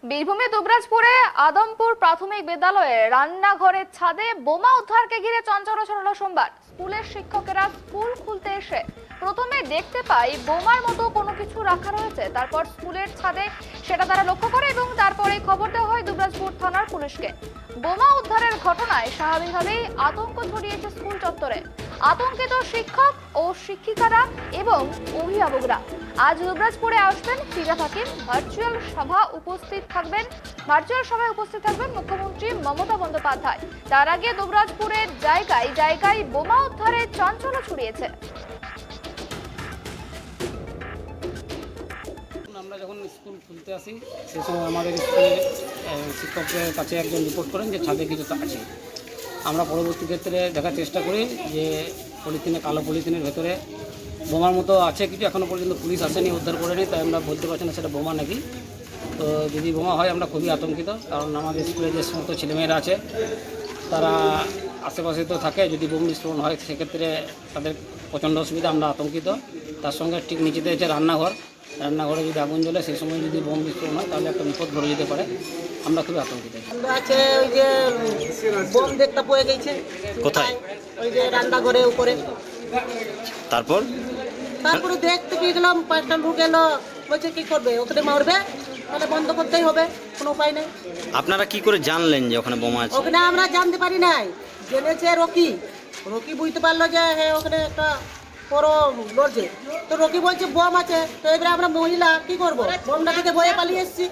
বীরভূমে দুবরাজপুরে আদমপুর প্রাথমিক বিদ্যালয়ে রান্নাঘরের ছাদে বোমা উদ্ধারকে ঘিরে চাঞ্চল্য ছড়ালো সোমবার। স্কুলের শিক্ষকেরা স্কুল খুলতে এসে প্রথমে দেখতে পায় বোমার মতো কোনো কিছু রাখা রয়েছে। তারপর স্কুলের ছাদে সেটা তারা লক্ষ্য করে এবং তারপরে খবর দেওয়া হয় দুবরাজপুর থানার পুলিশকে। বোমা উদ্ধারের ঘটনায় স্বাভাবিকভাবেই আতঙ্ক ছড়িয়েছে স্কুল চত্বরে। আতঙ্কিত শিক্ষক ও শিক্ষিকারা এবং অভিভাবকরা। আজ দুবরাজপুরে আসবেন ফিরহাদ হাকিম। ভার্চুয়াল সভায় উপস্থিত থাকবেন মুখ্যমন্ত্রী মমতা বন্দ্যোপাধ্যায়। তার আগে দুবরাজপুরের জায়গায় জায়গায় বোমা উদ্ধারের চাঞ্চল্য ছড়িয়েছে। আমরা যখন স্কুল খুলতে আসি সে সময় আমাদের স্কুলে শিক্ষকদের কাছে একজন রিপোর্ট করেন যে ছাদে কিছু আছে। আমরা পরবর্তী ক্ষেত্রে দেখার চেষ্টা করি যে কালো পলিথিনের ভেতরে বোমার মতো আছে কিছু, এখনও পর্যন্ত পুলিশ আসেনি, উদ্ধার করেনি, তাই আমরা বলতে পারছি না সেটা বোমা নাকি। তো যদি বোমা হয় আমরা খুবই আতঙ্কিত, কারণ আমাদের স্কুলে যে সমস্ত ছেলেমেয়েরা আছে তারা আশেপাশে তো থাকে, যদি বোম বিস্ফোরণ হয় সেক্ষেত্রে তাদের প্রচণ্ড অসুবিধা, আমরা আতঙ্কিত। তার সঙ্গে ঠিক নিচেতে হচ্ছে রান্নাঘরে যদি আগুন জ্বলে সেই সময় যদি বোম বিস্ফোরণ হয় তাহলে একটা বিপদ ঘটে যেতে পারে। আমরা খুবই আতঙ্কিত। আছে ওই যে বোম দেখতে পেয়ে গেছে। কোথায়? ওই যে রান্নাঘরে উপরে। তারপরে দেখতে পেয়ে গেলাম, পাঁচটা লোক এলো, বলছে কি করবে, ওখানে মারবে, তাহলে বন্ধ করতেই হবে, কোনো উপায় নেই। আপনারা কি করে জানলেন যে ওখানে বোমা আছে? ওখানে আমরা জানতে পারি নাই, জেনেছে রকি বুঝতে পারলো যে হ্যাঁ ওখানে একটা বড় লড়ছে। তো রকি বলছে বোম আছে, তো এবারে আমরা মহিলা কি করবো, বোমটা থেকে বয়ে পালিয়ে এসেছি।